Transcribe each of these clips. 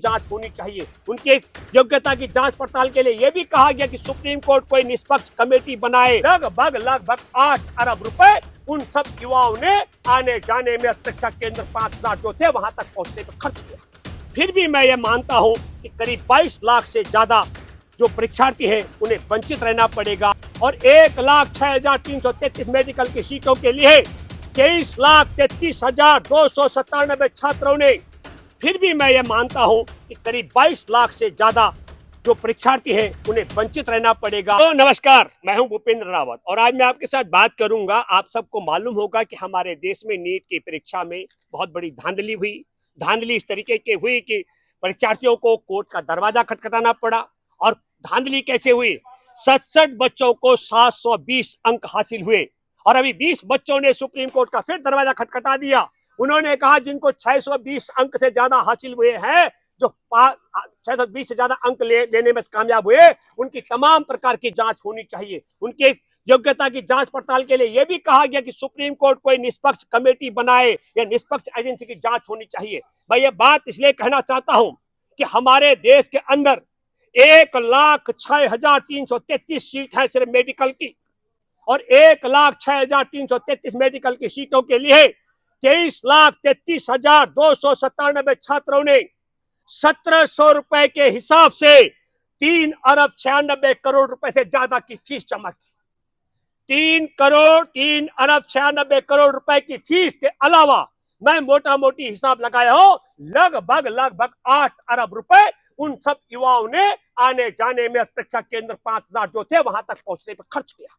जांच होनी चाहिए। उनके योग्यता की जांच पड़ताल के लिए यह भी कहा गया कि सुप्रीम कोर्ट कोई निष्पक्ष कमेटी बनाए। लगभग 8 अरब रुपए उन सब युवाओं ने आने जाने में, परीक्षा केंद्र 5000 जो थे वहां तक पहुंचने पर खर्च किया। फिर भी मैं ये मानता हूं कि करीब 22 लाख से ज्यादा जो परीक्षार्थी हैं उन्हें वंचित रहना पड़ेगा और 1,06,333 मेडिकल की सीटों के लिए 23,33,297 छात्रों ने, फिर भी मैं ये मानता हूं कि करीब 22 लाख से ज्यादा जो परीक्षार्थी हैं उन्हें वंचित रहना पड़ेगा। तो नमस्कार, मैं हूं भूपेंद्र रावत और आज मैं आपके साथ बात करूंगा। आप सबको मालूम होगा कि हमारे देश में नीट की परीक्षा में बहुत बड़ी धांधली हुई। धांधली इस तरीके की हुई कि परीक्षार्थियों को कोर्ट का दरवाजा खटखटाना पड़ा। और धांधली कैसे हुई? 67 बच्चों को 720 अंक हासिल हुए और अभी 20 बच्चों ने सुप्रीम कोर्ट का फिर दरवाजा खटखटा दिया। उन्होंने कहा जिनको 620 अंक से ज्यादा हासिल हुए हैं, जो 620 से ज्यादा अंक लेने में कामयाब हुए, उनकी तमाम प्रकार की जांच होनी चाहिए। उनके योग्यता की जांच पड़ताल के लिए यह भी कहा गया कि सुप्रीम कोर्ट कोई निष्पक्ष कमेटी बनाए या निष्पक्ष एजेंसी की जांच होनी चाहिए। मैं ये बात इसलिए कहना चाहता हूं कि हमारे देश के अंदर 1,06,333 सीट है सिर्फ मेडिकल की और 1,06,333 मेडिकल की सीटों के लिए 23,33,297 छात्रों ने 1,700 रुपए के हिसाब से 3,96 अरब रुपए से ज्यादा की फीस जमा की। 3,96 अरब रुपए की फीस के अलावा मैं मोटा मोटी हिसाब लगाया हो, लगभग 8 अरब रुपए उन सब युवाओं ने आने जाने में, परीक्षा केंद्र 5000 जो थे वहां तक पहुंचने पर खर्च किया।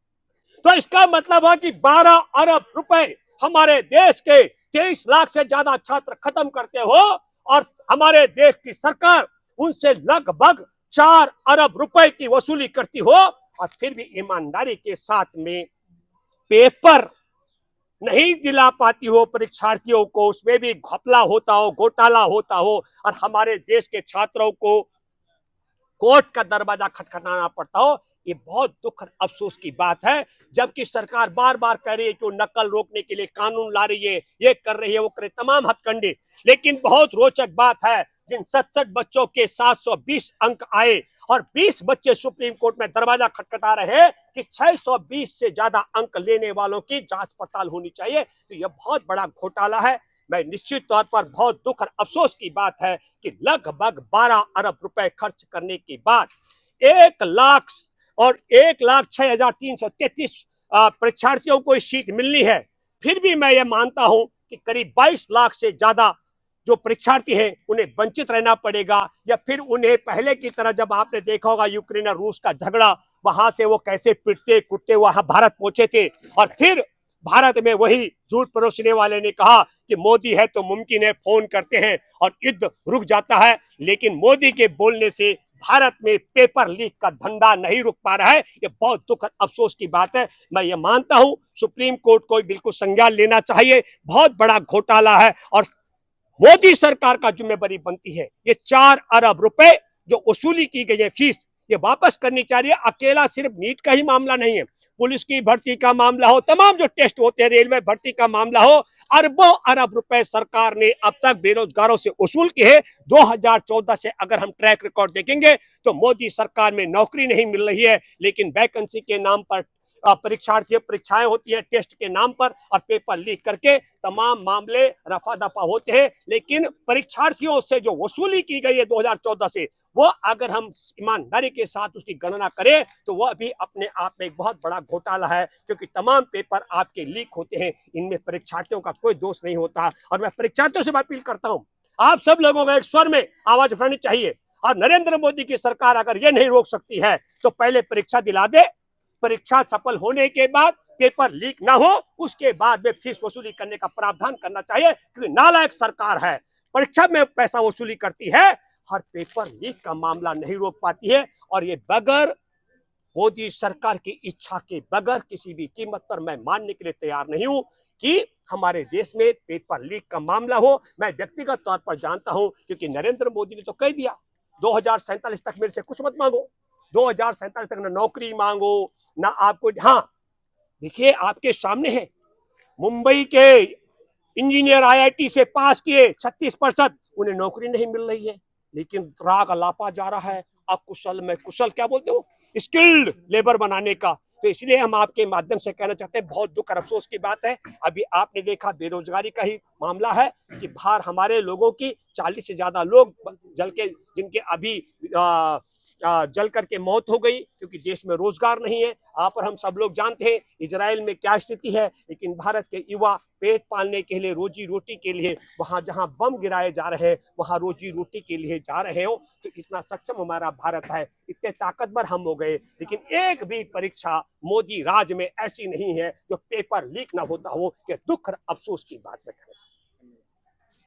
तो इसका मतलब है कि 12 अरब रुपए हमारे देश के 23 लाख से ज्यादा छात्र खत्म करते हो और हमारे देश की सरकार उनसे लगभग 4 अरब रुपए की वसूली करती हो और फिर भी ईमानदारी के साथ में पेपर नहीं दिला पाती हो परीक्षार्थियों को। उसमें भी घपला होता हो, घोटाला होता हो और हमारे देश के छात्रों को कोर्ट का दरवाजा खटखटाना पड़ता हो। ये बहुत दुख और अफसोस की बात है। जबकि सरकार बार बार कह रही है कि वो नकल रोकने के लिए कानून ला रही है, ये कर रही है, वो करे, तमाम हथकंडे। लेकिन बहुत रोचक बात है, जिन 67 बच्चों के 720 अंक आए और 20 बच्चे सुप्रीम कोर्ट में दरवाजा खटखटा रहे हैं कि 620 से ज्यादा अंक लेने वालों की जांच पड़ताल होनी चाहिए। तो यह बहुत बड़ा घोटाला है। मैं निश्चित तौर पर बहुत दुख और अफसोस की बात है कि लगभग 12 अरब रुपए खर्च करने के बाद 1,06,333 परीक्षार्थियों को सीट मिलनी है। फिर भी मैं ये मानता हूं कि करीब 22 लाख से ज्यादा जो परीक्षार्थी हैं उन्हें वंचित रहना पड़ेगा या फिर उन्हें पहले की तरह, जब आपने देखा होगा यूक्रेन और रूस का झगड़ा, वहां से वो कैसे पिटते कुटते वहां भारत पहुंचे थे और फिर भारत में वही झूठ परोसने वाले ने कहा कि मोदी है तो मुमकिन है, फोन करते हैं और युद्ध रुक जाता है। लेकिन मोदी के बोलने से भारत में पेपर लीक का धंधा नहीं रुक पा रहा है। ये बहुत दुख और अफसोस की बात है। मैं ये मानता हूं सुप्रीम कोर्ट को बिल्कुल संज्ञान लेना चाहिए। बहुत बड़ा घोटाला है और मोदी सरकार का जिम्मेदारी बनती है ये 4 अरब रुपए जो वसूली की गई है फीस, ये वापस करनी चाहिए। अकेला सिर्फ नीट का ही मामला नहीं है, पुलिस की भर्ती का मामला हो, तमाम जो टेस्ट होते हैं, रेलवे भर्ती का मामला हो, अरबों अरब रुपए सरकार ने अब तक बेरोजगारों से वसूल किए हैं। 2014 से अगर हम ट्रैक रिकॉर्ड देखेंगे तो मोदी सरकार में नौकरी नहीं मिल रही है, लेकिन वैकेंसी के नाम पर परीक्षाएं होती है, टेस्ट के नाम पर, और पेपर लीक करके तमाम मामले रफा दफा होते हैं। लेकिन परीक्षार्थियों से जो वसूली की गई है 2014 से, वो अगर हम ईमानदारी के साथ उसकी गणना करें तो वह भी अपने आप में एक बहुत बड़ा घोटाला है, क्योंकि तमाम पेपर आपके लीक होते हैं, इनमें परीक्षार्थियों का कोई दोष नहीं होता। और मैं परीक्षार्थियों से अपील करता हूं, आप सब लोगों को एक स्वर में आवाज उठानी चाहिए और नरेंद्र मोदी की सरकार अगर ये नहीं रोक सकती है तो पहले परीक्षा दिला दे। परीक्षा सफल होने के बाद पेपर लीक ना हो, उसके बाद में फीस वसूली करने का प्रावधान करना चाहिए, क्योंकि नालायक सरकार है, परीक्षा में पैसा वसूली करती है, हर पेपर लीक का मामला नहीं रोक पाती है। और ये बगैर मोदी सरकार की इच्छा के, बगैर किसी भी कीमत पर मैं मानने के लिए तैयार नहीं हूं कि हमारे देश में पेपर लीक का मामला हो। मैं व्यक्तिगत तौर पर जानता हूं, क्योंकि नरेंद्र मोदी ने तो कह दिया 2047 तक मेरे से कुछ मत मांगो, 2047 तक ना नौकरी मांगो ना आपको। हाँ देखिए, आपके सामने है, मुंबई के इंजीनियर आईआईटी से पास किए 36%, उन्हें नौकरी नहीं मिल रही है। लेकिन राग अलापा जा रहा है अकुशल में कुशल, क्या बोलते हो, स्किल्ड लेबर बनाने का। तो इसलिए हम आपके माध्यम से कहना चाहते हैं, बहुत दुख और अफसोस की बात है, अभी आपने देखा बेरोजगारी का ही मामला है कि बाहर हमारे लोगों की 40 से ज्यादा लोग जल के, जिनके अभी जल करके मौत हो गई, क्योंकि देश में रोजगार नहीं है। आप और हम सब लोग जानते हैं इजराइल में क्या स्थिति है, लेकिन भारत के युवा पेट पालने के लिए, रोजी रोटी के लिए वहां जहां बम गिराए जा रहे हैं वहां रोजी रोटी के लिए जा रहे हो। तो इतना सक्षम हमारा भारत है, इतने ताकतवर हम हो गए, लेकिन एक भी परीक्षा मोदी राज में ऐसी नहीं है जो पेपर लीक ना होता हो। ये दुख और अफसोस की बात है।